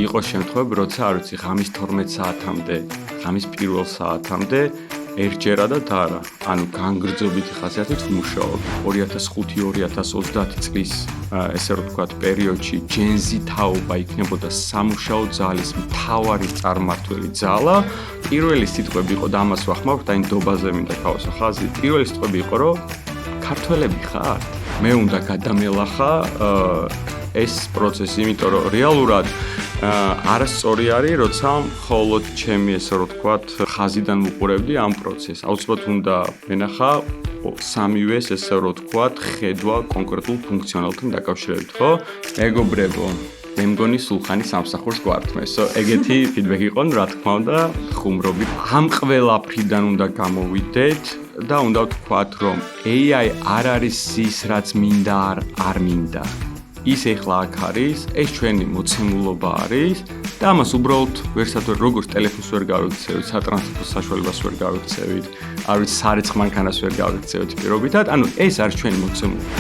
იყო შემთხვევები, როცა არ ვიცი, ღამის 12 საათამდე, ღამის პირველ საათამდე ერთჯერა და არა. ანუ განგრძობითი ხასიათით ვმუშაობ. 2005-2030 წლის ესე რომ ვთქვათ, პერიოდში ჯენზი თაობა იქნებოდა სამუშაო ძალის მთავარი წარმმართველი ძალა. პირველი სიტყვები იყო და ამას ვახმარებ და ინდობაზე მინდა გავასვა ხაზი. პირველი სიტყვები იყო, რომ ქართველები ხართ? მე უნდა გადამელახა ეს პროცესი, იმიტომ რომ რეალურად არასწორი არის, როცა მხოლოდ ჩემი ესე რომ ვთქვათ, ხაზიდან ვუყურებდი ამ პროცესს. აუცილებლად უნდა მენახა სამივეს ესე რომ ვთქვათ, ხედვა კონკრეტულ ფუნქციონალთან დაკავშირებით, ხო? მეგობრებო, მე მგონი სულხანი სამსახურს გვართმეს. ეგეთი ფიდბექი იყო, რა თქმა უნდა, ხუმრობით. ამ ყველაფრიდან უნდა გამოვიდეთ და უნდა ვთქვათ, რომ AI არ არის ის, რაც მინდა არ მინდა. ის ეხლა აქ არის, ეს ჩვენი მოცემულობა არის და ამას უბრალოდ ვერსად როგორც ტელეფონს ვერ გავიქცევით, სატრანსპორტო საშუალებას ვერ გავიქცევით, არ ვიცი, სარიცხ მანქანას ვერ გავიქცევით პირობითად, ანუ ეს არის ჩვენი მოცემულობა.